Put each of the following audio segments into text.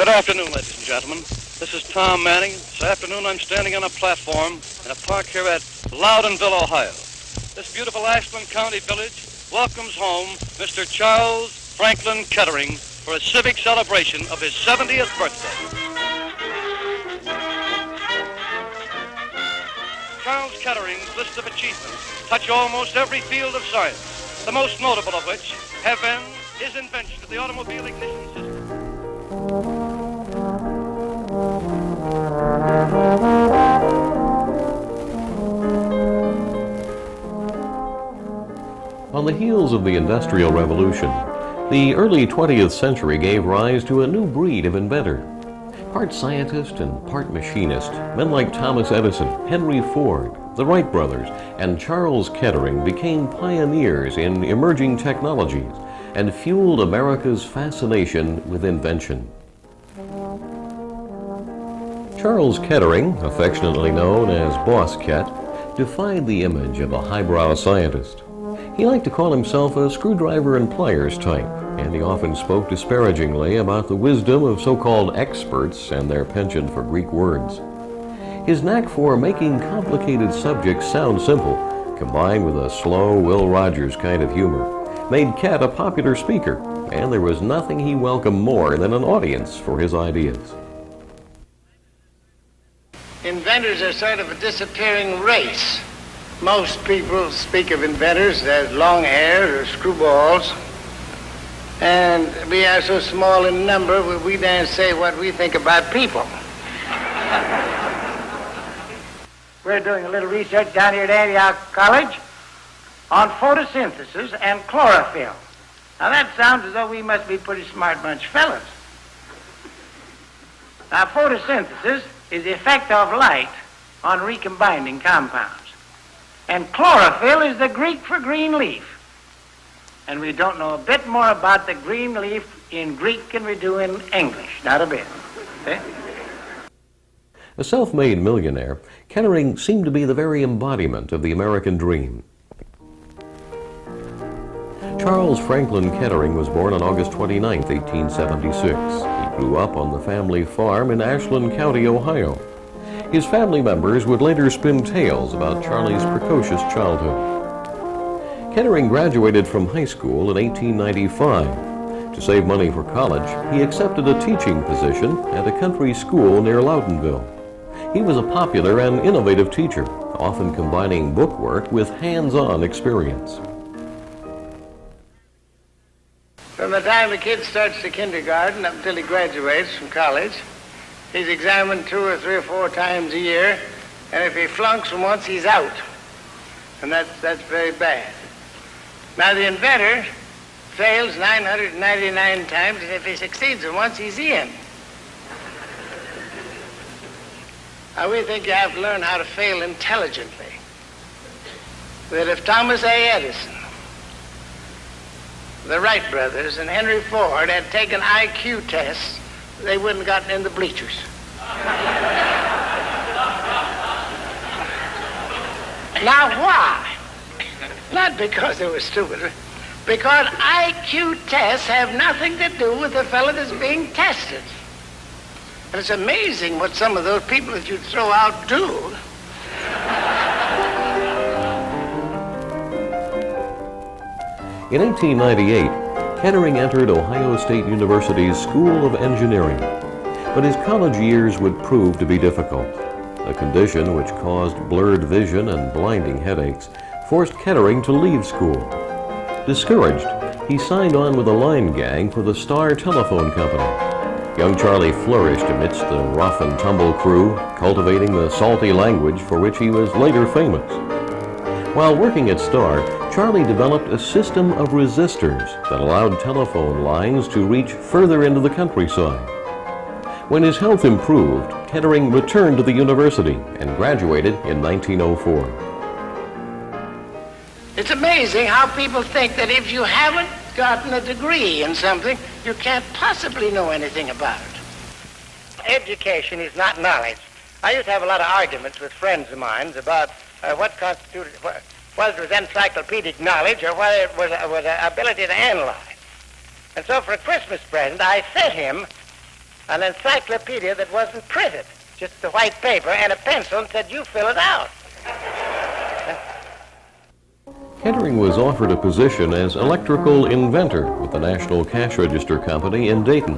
Good afternoon, ladies and gentlemen. This is Tom Manning. This afternoon I'm standing on a platform in a park here at Loudonville, Ohio. This beautiful Ashland County village welcomes home Mr. Charles Franklin Kettering for a civic celebration of his 70th birthday. Charles Kettering's list of achievements touch almost every field of science, the most notable of which have been his invention of the automobile ignition system. On the heels of the Industrial Revolution, the early 20th century gave rise to a new breed of inventor. Part scientist and part machinist, men like Thomas Edison, Henry Ford, the Wright brothers, and Charles Kettering became pioneers in emerging technologies and fueled America's fascination with invention. Charles Kettering, affectionately known as Boss Ket, defied the image of a highbrow scientist. He liked to call himself a screwdriver and pliers type, and he often spoke disparagingly about the wisdom of so-called experts and their penchant for Greek words. His knack for making complicated subjects sound simple, combined with a slow Will Rogers kind of humor, made Ket a popular speaker, and there was nothing he welcomed more than an audience for his ideas. Inventors are sort of a disappearing race. Most people speak of inventors as long hair or screwballs, and we are so small in number we daren't say what we think about people. We're doing a little research down here at Antioch College on photosynthesis and chlorophyll. Now that sounds as though we must be pretty smart bunch of fellas. Now photosynthesis is the effect of light on recombining compounds. And chlorophyll is the Greek for green leaf. And we don't know a bit more about the green leaf in Greek than we do in English. Not a bit. See? A self-made millionaire, Kettering seemed to be the very embodiment of the American dream. Charles Franklin Kettering was born on August 29, 1876. He grew up on the family farm in Ashland County, Ohio. His family members would later spin tales about Charlie's precocious childhood. Kettering graduated from high school in 1895. To save money for college, he accepted a teaching position at a country school near Loudonville. He was a popular and innovative teacher, often combining bookwork with hands-on experience. From the time a kid starts the kindergarten up until he graduates from college, he's examined 2 or 3 or 4 times a year, and if he flunks from once, he's out. And that's very bad. Now, the inventor fails 999 times, and if he succeeds in once, he's in. Now, we think you have to learn how to fail intelligently. That if Thomas A. Edison, the Wright brothers, and Henry Ford had taken IQ tests, they wouldn't have gotten in the bleachers. Now, why? Not because they were stupid, because IQ tests have nothing to do with the fellow that's being tested. And it's amazing what some of those people that you throw out do. In 1898, Kettering entered Ohio State University's School of Engineering, but his college years would prove to be difficult. A condition which caused blurred vision and blinding headaches forced Kettering to leave school. Discouraged, he signed on with a line gang for the Star Telephone Company. Young Charlie flourished amidst the rough and tumble crew, cultivating the salty language for which he was later famous. While working at Star, Charlie developed a system of resistors that allowed telephone lines to reach further into the countryside. When his health improved, Kettering returned to the university and graduated in 1904. It's amazing how people think that if you haven't gotten a degree in something, you can't possibly know anything about it. Education is not knowledge. I used to have a lot of arguments with friends of mine about what constituted, whether it was encyclopedic knowledge or whether it was an ability to analyze. And so for a Christmas present, I sent him an encyclopedia that wasn't printed, just the white paper and a pencil, and said, you fill it out. Kettering was offered a position as electrical inventor with the National Cash Register Company in Dayton.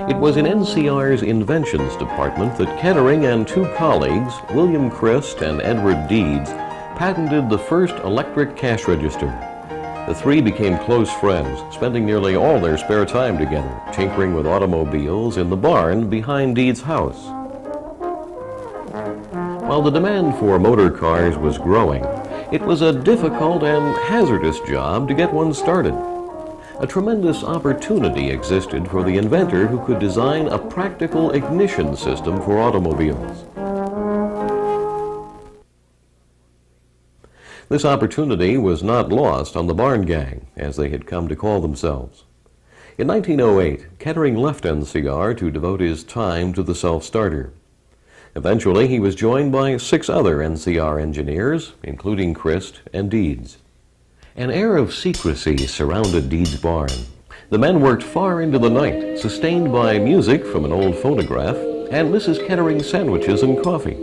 It was in NCR's inventions department that Kettering and two colleagues, William Christ and Edward Deeds, patented the first electric cash register. The three became close friends, spending nearly all their spare time together, tinkering with automobiles in the barn behind Deeds' house. While the demand for motor cars was growing, it was a difficult and hazardous job to get one started. A tremendous opportunity existed for the inventor who could design a practical ignition system for automobiles. This opportunity was not lost on the Barn Gang, as they had come to call themselves. In 1908, Kettering left NCR to devote his time to the self-starter. Eventually, he was joined by 6 other NCR engineers, including Christ and Deeds. An air of secrecy surrounded Deeds' barn. The men worked far into the night, sustained by music from an old phonograph and Mrs. Kettering's sandwiches and coffee.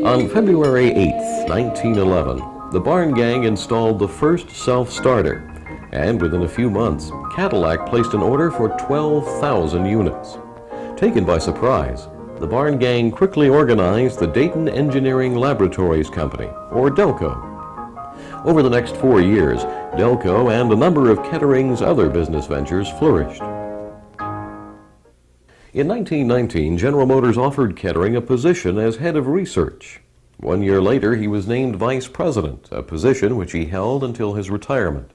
On February 8, 1911, the Barn Gang installed the first self-starter, and within a few months, Cadillac placed an order for 12,000 units. Taken by surprise, the Barn Gang quickly organized the Dayton Engineering Laboratories Company, or DELCO. Over the next 4 years, DELCO and a number of Kettering's other business ventures flourished. In 1919, General Motors offered Kettering a position as head of research. 1 year later, he was named vice president, a position which he held until his retirement.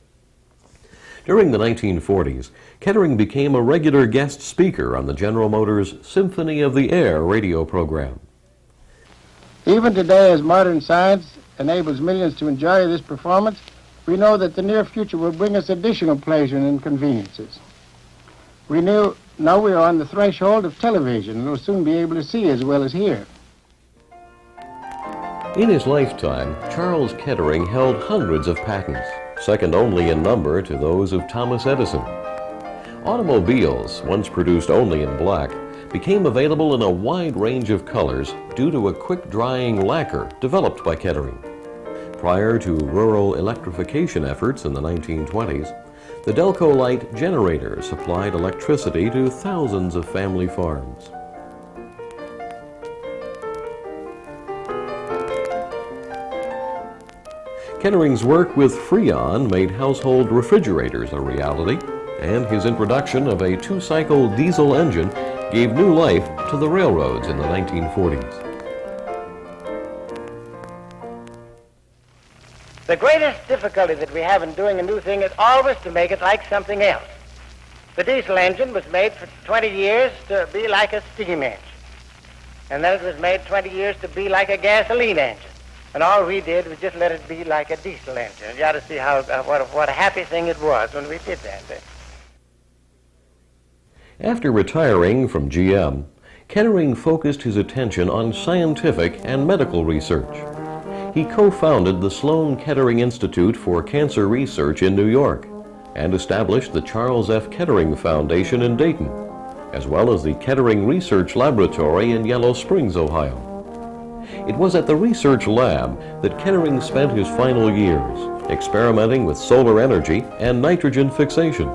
During the 1940s, Kettering became a regular guest speaker on the General Motors Symphony of the Air radio program. Even today, as modern science enables millions to enjoy this performance, we know that the near future will bring us additional pleasure and inconveniences. Now we are on the threshold of television and will soon be able to see as well as hear. In his lifetime, Charles Kettering held hundreds of patents, second only in number to those of Thomas Edison. Automobiles, once produced only in black, became available in a wide range of colors due to a quick-drying lacquer developed by Kettering. Prior to rural electrification efforts in the 1920s, the DELCO light generator supplied electricity to thousands of family farms. Kettering's work with Freon made household refrigerators a reality, and his introduction of a 2-cycle diesel engine gave new life to the railroads in the 1940s. The greatest difficulty that we have in doing a new thing is always to make it like something else. The diesel engine was made for 20 years to be like a steam engine. And then it was made 20 years to be like a gasoline engine. And all we did was just let it be like a diesel engine. You ought to see what a happy thing it was when we did that. After retiring from GM, Kettering focused his attention on scientific and medical research. He co-founded the Sloan Kettering Institute for Cancer Research in New York and established the Charles F. Kettering Foundation in Dayton, as well as the Kettering Research Laboratory in Yellow Springs, Ohio. It was at the research lab that Kettering spent his final years, experimenting with solar energy and nitrogen fixation.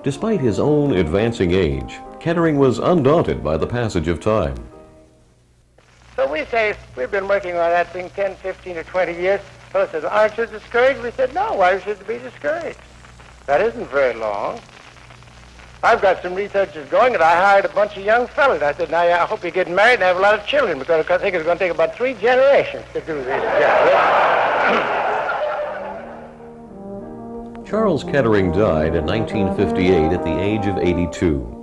Despite his own advancing age, Kettering was undaunted by the passage of time. So we say, we've been working on that thing 10, 15, or 20 years. Fellow says, aren't you discouraged? We said, no, why should you be discouraged? That isn't very long. I've got some researchers going, and I hired a bunch of young fellows. I said, now, I hope you get married and have a lot of children, because I think it's going to take about 3 generations to do this job. Charles Kettering died in 1958 at the age of 82.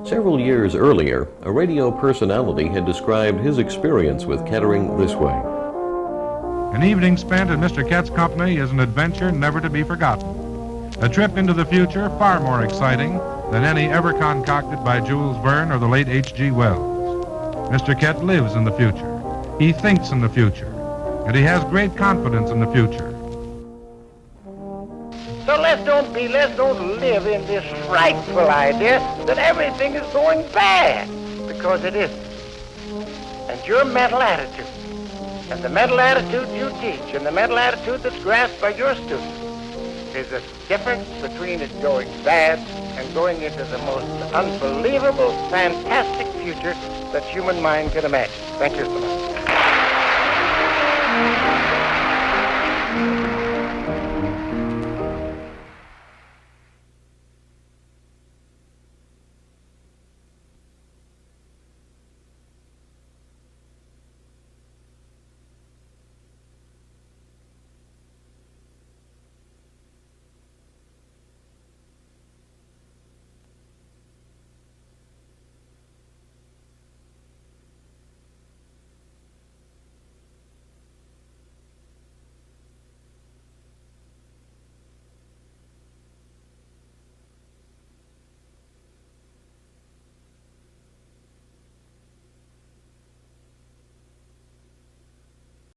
Several years earlier, a radio personality had described his experience with Kettering this way. An evening spent in Mr. Kett's company is an adventure never to be forgotten. A trip into the future far more exciting than any ever concocted by Jules Verne or the late H.G. Wells. Mr. Kett lives in the future. He thinks in the future. And he has great confidence in the future. So let's don't live in this frightful idea that everything is going bad, because it isn't. And your mental attitude, and the mental attitude you teach, and the mental attitude that's grasped by your students, is the difference between it going bad and going into the most unbelievable, fantastic future that human mind can imagine. Thank you so much.